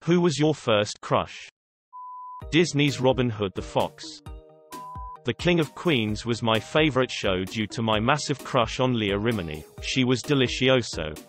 Who was your first crush? Disney's Robin Hood the Fox. The King of Queens was my favorite show due to my massive crush on Leah Rimini. She was delicioso.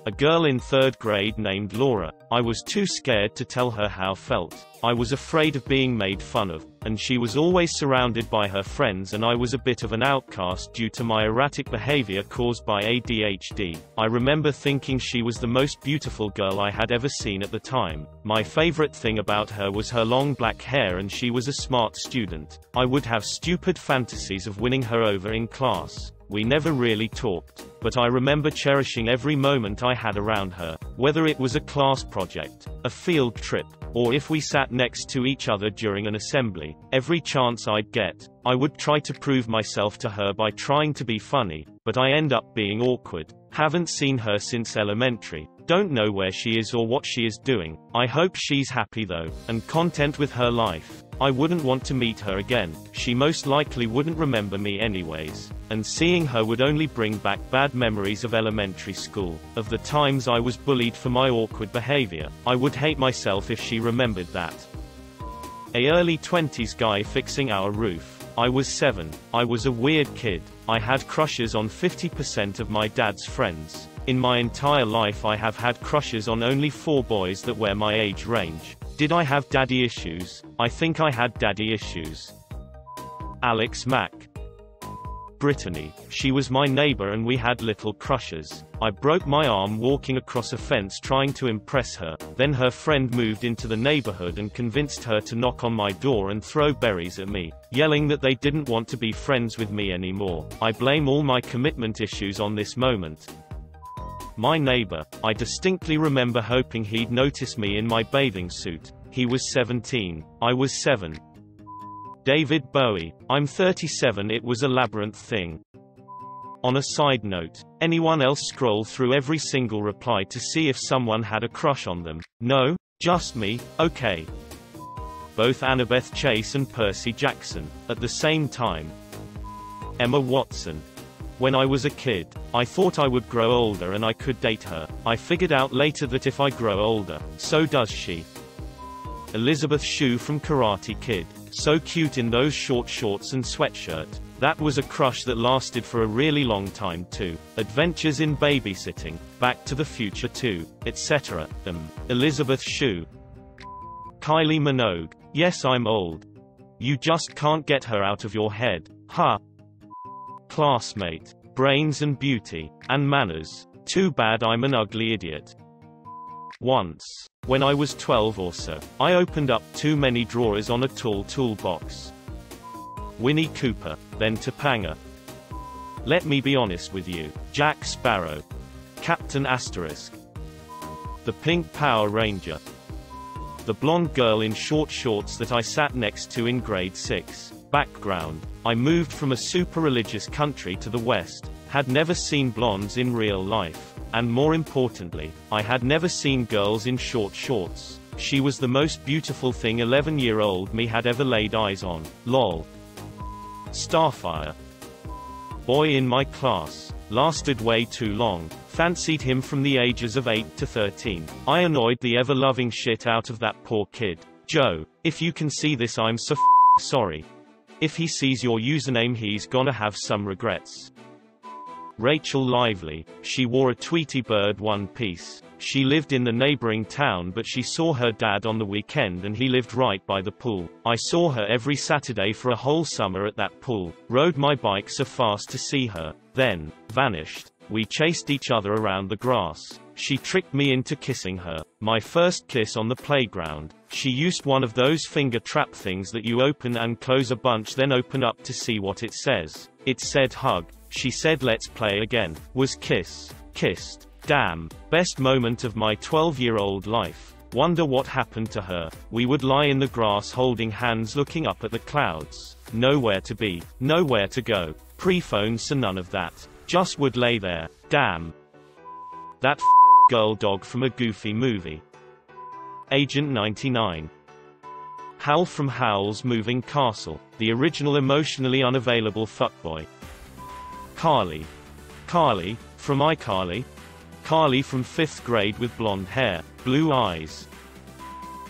A girl in 3rd grade named Laura. I was too scared to tell her how felt. I was afraid of being made fun of, and she was always surrounded by her friends, and I was a bit of an outcast due to my erratic behavior caused by ADHD. I remember thinking she was the most beautiful girl I had ever seen at the time. My favorite thing about her was her long black hair, and she was a smart student. I would have stupid fantasies of winning her over in class. We never really talked, but I remember cherishing every moment I had around her, whether it was a class project, a field trip, or if we sat next to each other during an assembly. Every chance I'd get, I would try to prove myself to her by trying to be funny, but I end up being awkward. Haven't seen her since elementary. Don't know where she is or what she is doing. I hope she's happy though, and content with her life. I wouldn't want to meet her again. She most likely wouldn't remember me anyways. And seeing her would only bring back bad memories of elementary school, of the times I was bullied for my awkward behavior. I would hate myself if she remembered that. A early 20s guy fixing our roof. I was 7. I was a weird kid. I had crushes on 50% of my dad's friends. In my entire life I have had crushes on only 4 boys that were my age range. Did I have daddy issues? I think I had daddy issues. Alex Mack. Brittany. She was my neighbor and we had little crushes. I broke my arm walking across a fence trying to impress her. Then her friend moved into the neighborhood and convinced her to knock on my door and throw berries at me, yelling that they didn't want to be friends with me anymore. I blame all my commitment issues on this moment. My neighbor. I distinctly remember hoping he'd notice me in my bathing suit. He was 17. I was 7. David Bowie. I'm 37. It was a labyrinth thing. On a side note, anyone else scroll through every single reply to see if someone had a crush on them? No? Just me? Okay. Both Annabeth Chase and Percy Jackson. At the same time. Emma Watson. When I was a kid, I thought I would grow older and I could date her. I figured out later that if I grow older, so does she. Elizabeth Shue from Karate Kid. So cute in those short shorts and sweatshirt. That was a crush that lasted for a really long time too. Adventures in Babysitting, Back to the Future 2, etc. Elizabeth Shue. Kylie Minogue. Yes, I'm old. You just can't get her out of your head. Ha. Classmate. Brains and beauty. And manners. Too bad I'm an ugly idiot. Once, when I was 12 or so, I opened up too many drawers on a tall toolbox. Winnie Cooper. Then Topanga. Let me be honest with you. Jack Sparrow. Captain Asterisk. The Pink Power Ranger. The blonde girl in short shorts that I sat next to in grade 6. Background. I moved from a super religious country to the West, had never seen blondes in real life, and more importantly, I had never seen girls in short shorts. She was the most beautiful thing 11-year-old me had ever laid eyes on. Lol. Starfire. Boy in my class. Lasted way too long. Fancied him from the ages of 8 to 13. I annoyed the ever-loving shit out of that poor kid. Joe, if you can see this, I'm so sorry. If he sees your username, he's gonna have some regrets. Rachel Lively. She wore a Tweety Bird one-piece. She lived in the neighboring town, but she saw her dad on the weekend and he lived right by the pool. I saw her every Saturday for a whole summer at that pool. Rode my bike so fast to see her. Then, vanished. We chased each other around the grass. She tricked me into kissing her. My first kiss on the playground. She used one of those finger trap things that you open and close a bunch then open up to see what it says. It said hug. She said let's play again. Was kiss. Kissed. Damn. Best moment of my 12-year-old life. Wonder what happened to her. We would lie in the grass holding hands looking up at the clouds. Nowhere to be. Nowhere to go. Pre-phone, so none of that. Just would lay there. Damn. That girl dog from a Goofy movie. Agent 99. Hal from Howl's Moving Castle. The original emotionally unavailable fuckboy. Carly. Carly, from iCarly. Carly from 5th grade with blonde hair, blue eyes.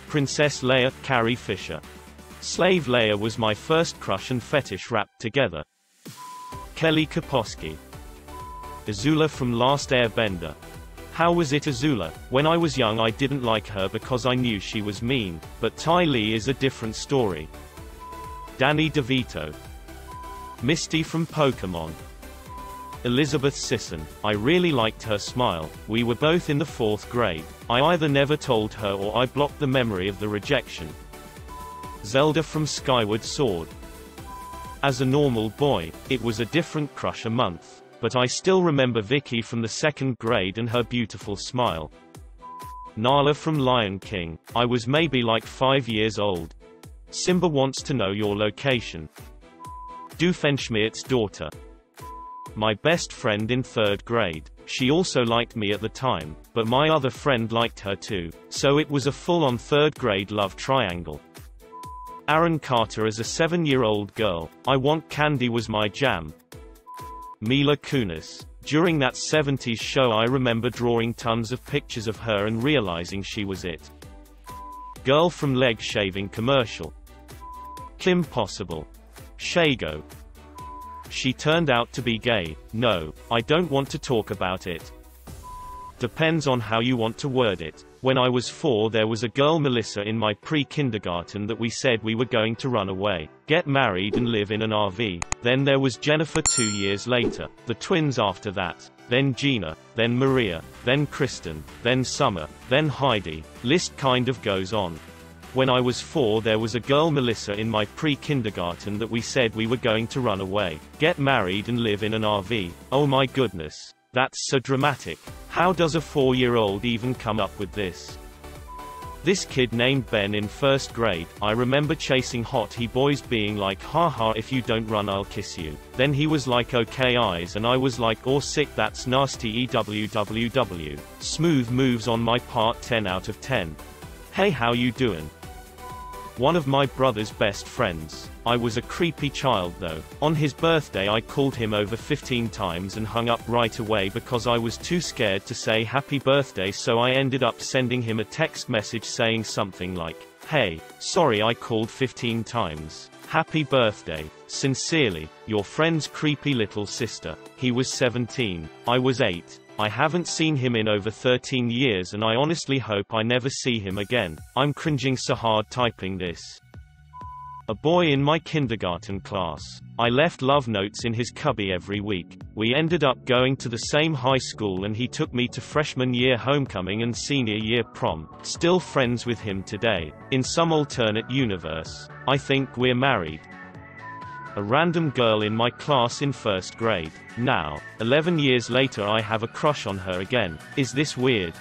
Princess Leia, Carrie Fisher. Slave Leia was my first crush and fetish wrapped together. Kelly Kapowski. Azula from Last Airbender. How was it Azula? When I was young I didn't like her because I knew she was mean, but Ty Lee is a different story. Danny DeVito. Misty from Pokemon. Elizabeth Sisson. I really liked her smile. We were both in the 4th grade. I either never told her or I blocked the memory of the rejection. Zelda from Skyward Sword. As a normal boy, it was a different crush a month, but I still remember Vicky from the 2nd grade and her beautiful smile. Nala from Lion King. I was maybe like 5 years old. Simba wants to know your location. Doofenshmirt's daughter. My best friend in 3rd grade. She also liked me at the time, but my other friend liked her too, so it was a full-on 3rd grade love triangle. Aaron Carter as a 7-year-old girl. I Want Candy was my jam. Mila Kunis. During that 70s show I remember drawing tons of pictures of her and realizing she was it. Girl from Leg Shaving Commercial. Kim Possible. Shago. She turned out to be gay. No, I don't want to talk about it. Depends on how you want to word it. When I was 4 there was a girl Melissa in my pre-kindergarten that we said we were going to run away, get married and live in an RV. Then there was Jennifer 2 years later, the twins after that, then Gina, then Maria, then Kristen, then Summer, then Heidi, list kind of goes on. When I was 4 there was a girl Melissa in my pre-kindergarten that we said we were going to run away, get married and live in an RV. Oh my goodness. That's so dramatic. How does a 4-year-old even come up with this? This kid named Ben in 1st grade, I remember chasing hottie boys being like haha if you don't run I'll kiss you. Then he was like okay eyes and I was like oh sick that's nasty EWWW. Smooth moves on my part 10 out of 10. Hey how you doing? One of my brother's best friends. I was a creepy child though. On his birthday I called him over 15 times and hung up right away because I was too scared to say happy birthday, so I ended up sending him a text message saying something like, hey, sorry I called 15 times. Happy birthday. Sincerely, your friend's creepy little sister. He was 17. I was 8. I haven't seen him in over 13 years and I honestly hope I never see him again. I'm cringing so hard typing this. A boy in my kindergarten class. I left love notes in his cubby every week. We ended up going to the same high school and he took me to freshman year homecoming and senior year prom. Still friends with him today. In some alternate universe, I think we're married. A random girl in my class in 1st grade. Now, 11 years later I have a crush on her again. Is this weird?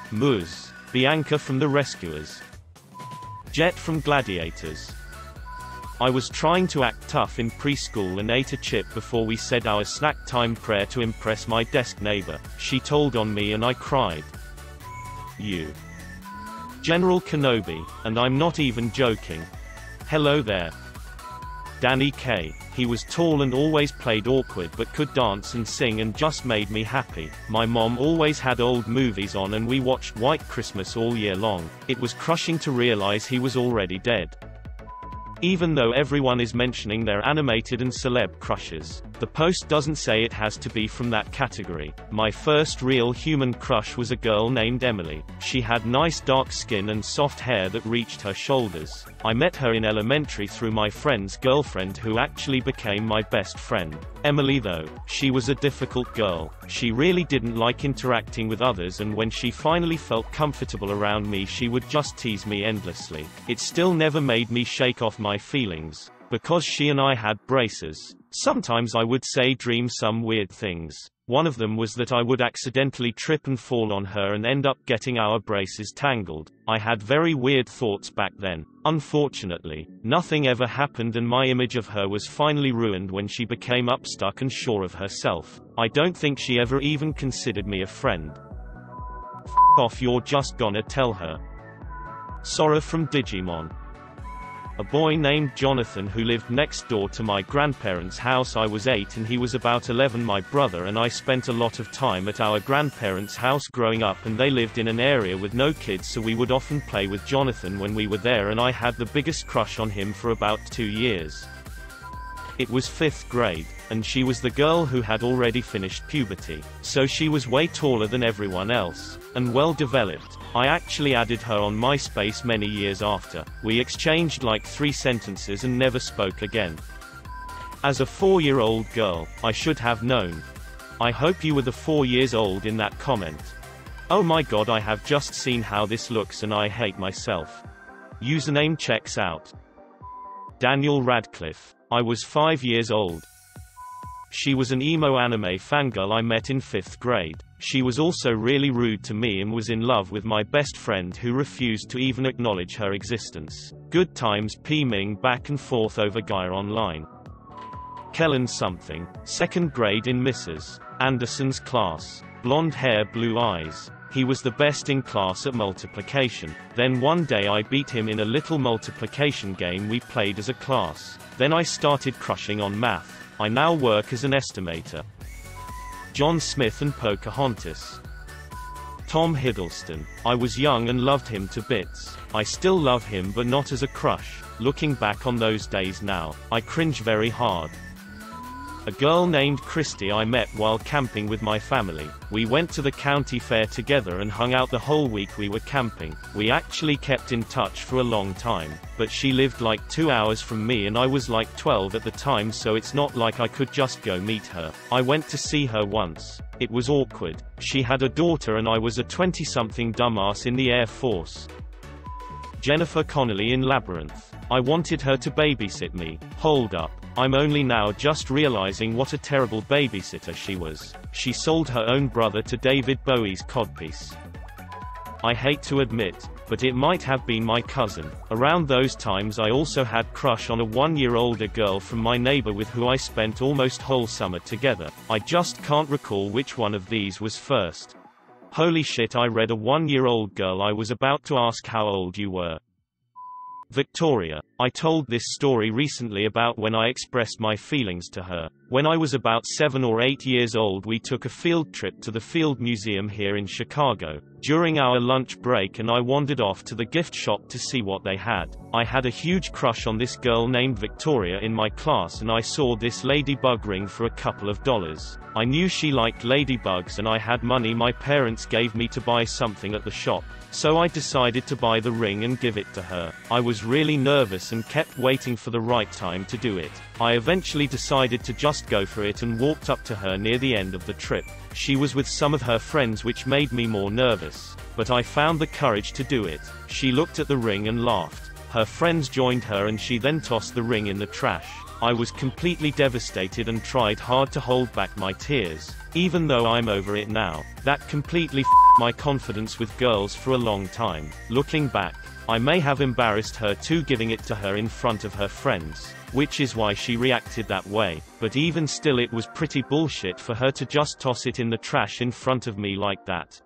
Muz. Bianca from The Rescuers. Jet from Gladiators. I was trying to act tough in preschool and ate a chip before we said our snack time prayer to impress my desk neighbor. She told on me and I cried. You. General Kenobi, and I'm not even joking. Hello there. Danny Kaye. He was tall and always played awkward but could dance and sing and just made me happy. My mom always had old movies on and we watched White Christmas all year long. It was crushing to realize he was already dead. Even though everyone is mentioning their animated and celeb crushes, the post doesn't say it has to be from that category. My first real human crush was a girl named Emily. She had nice dark skin and soft hair that reached her shoulders. I met her in elementary through my friend's girlfriend who actually became my best friend. Emily though, she was a difficult girl. She really didn't like interacting with others and when she finally felt comfortable around me she would just tease me endlessly. It still never made me shake off my feelings. Because she and I had braces, sometimes I would say dream some weird things. One of them was that I would accidentally trip and fall on her and end up getting our braces tangled. I had very weird thoughts back then. Unfortunately, nothing ever happened and my image of her was finally ruined when she became upstuck and sure of herself. I don't think she ever even considered me a friend. F off, you're just gonna tell her. Sora from Digimon. A boy named Jonathan who lived next door to my grandparents' house. I was 8 and he was about 11. My brother and I spent a lot of time at our grandparents' house growing up, and they lived in an area with no kids, so we would often play with Jonathan when we were there, and I had the biggest crush on him for about 2 years. It was 5th grade, and she was the girl who had already finished puberty. So she was way taller than everyone else, and well developed. I actually added her on MySpace many years after. We exchanged like 3 sentences and never spoke again. As a 4-year-old girl, I should have known. I hope you were the 4 years old in that comment. Oh my god, I have just seen how this looks and I hate myself. Username checks out. Daniel Radcliffe. I was 5 years old. She was an emo anime fangirl I met in 5th grade. She was also really rude to me and was in love with my best friend who refused to even acknowledge her existence. Good times P-ming back and forth over Guy online. Kellen something. 2nd grade in Mrs. Anderson's class. Blonde hair, blue eyes. He was the best in class at multiplication. Then one day I beat him in a little multiplication game we played as a class. Then I started crushing on math. I now work as an estimator. John Smith and Pocahontas. Tom Hiddleston. I was young and loved him to bits. I still love him, but not as a crush. Looking back on those days now, I cringe very hard. A girl named Christy I met while camping with my family. We went to the county fair together and hung out the whole week we were camping. We actually kept in touch for a long time, but she lived like 2 hours from me and I was like 12 at the time, so it's not like I could just go meet her. I went to see her once. It was awkward. She had a daughter and I was a 20-something dumbass in the Air Force. Jennifer Connelly in Labyrinth. I wanted her to babysit me. Hold up. I'm only now just realizing what a terrible babysitter she was. She sold her own brother to David Bowie's codpiece. I hate to admit, but it might have been my cousin. Around those times I also had crush on a 1-year older girl from my neighbor with who I spent almost whole summer together. I just can't recall which one of these was first. Holy shit, I read a 1-year-old girl. I was about to ask how old you were. Victoria. I told this story recently about when I expressed my feelings to her. When I was about 7 or 8 years old, we took a field trip to the Field Museum here in Chicago. During our lunch break, and I wandered off to the gift shop to see what they had. I had a huge crush on this girl named Victoria in my class, and I saw this ladybug ring for a couple of dollars. I knew she liked ladybugs and I had money my parents gave me to buy something at the shop. So I decided to buy the ring and give it to her. I was really nervous and kept waiting for the right time to do it. I eventually decided to just go for it and walked up to her near the end of the trip. She was with some of her friends, which made me more nervous. But I found the courage to do it. She looked at the ring and laughed. Her friends joined her and she then tossed the ring in the trash. I was completely devastated and tried hard to hold back my tears. Even though I'm over it now, that completely f***ed my confidence with girls for a long time. Looking back, I may have embarrassed her too, giving it to her in front of her friends, which is why she reacted that way. But even still, it was pretty bullshit for her to just toss it in the trash in front of me like that.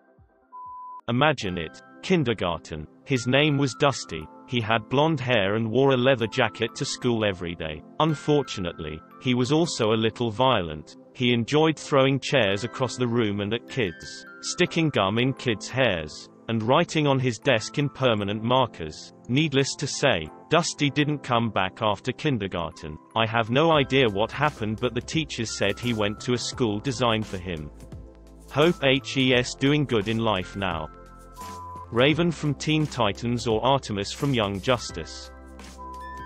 Imagine it. Kindergarten. His name was Dusty. He had blonde hair and wore a leather jacket to school every day. Unfortunately, he was also a little violent. He enjoyed throwing chairs across the room and at kids, sticking gum in kids' hairs, and writing on his desk in permanent markers. Needless to say, Dusty didn't come back after kindergarten. I have no idea what happened, but the teachers said he went to a school designed for him. Hope he's doing good in life now. Raven from Teen Titans or Artemis from Young Justice.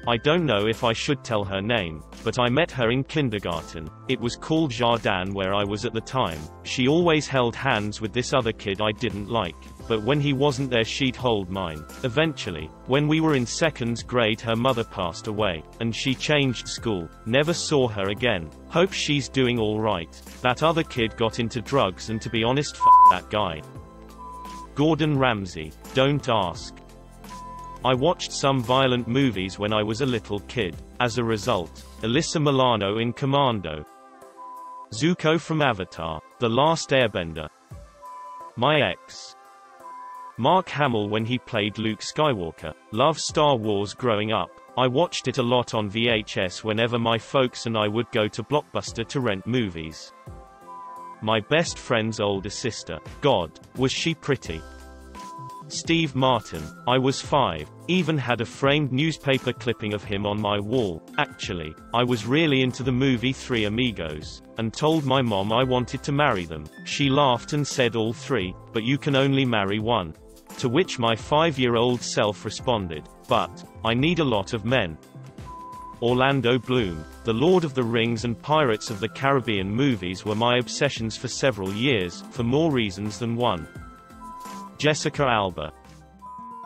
I don't know if I should tell her name, but I met her in kindergarten. It was called Jardin where I was at the time. She always held hands with this other kid I didn't like, but when he wasn't there she'd hold mine. Eventually, when we were in 2nd grade, her mother passed away, and she changed school. Never saw her again. Hope she's doing alright. That other kid got into drugs, and to be honest, f*** that guy. Gordon Ramsay. Don't ask. I watched some violent movies when I was a little kid. As a result, Alyssa Milano in Commando. Zuko from Avatar: The Last Airbender. My ex. Mark Hamill when he played Luke Skywalker. Love Star Wars growing up. I watched it a lot on VHS whenever my folks and I would go to Blockbuster to rent movies. My best friend's older sister. God, was she pretty. Steve Martin. I was 5. Even had a framed newspaper clipping of him on my wall. Actually, I was really into the movie Three Amigos, and told my mom I wanted to marry them. She laughed and said all three, but you can only marry one. To which my 5-year-old self responded, but I need a lot of men. Orlando Bloom. The Lord of the Rings and Pirates of the Caribbean movies were my obsessions for several years, for more reasons than one. Jessica Alba.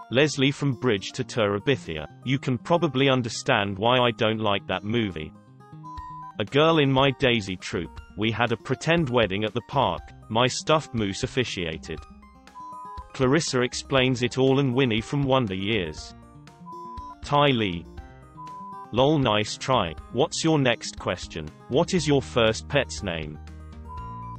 Leslie from Bridge to Terabithia. You can probably understand why I don't like that movie. A girl in my Daisy troupe. We had a pretend wedding at the park. My stuffed moose officiated. Clarissa explains it all and Winnie from Wonder Years. Ty Lee. Lol, nice try. What's your next question? What is your first pet's name?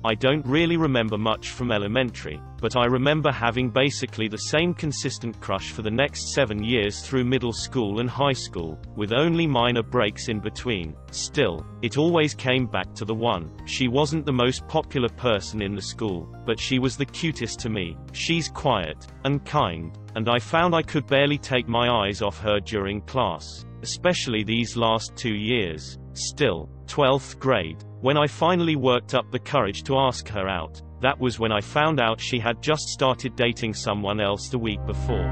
I don't really remember much from elementary, but I remember having basically the same consistent crush for the next 7 years through middle school and high school, with only minor breaks in between. Still, it always came back to the one. She wasn't the most popular person in the school, but she was the cutest to me. She's quiet and kind, and I found I could barely take my eyes off her during class, especially these last 2 years. Still, 12th grade, when I finally worked up the courage to ask her out, that was when I found out she had just started dating someone else the week before.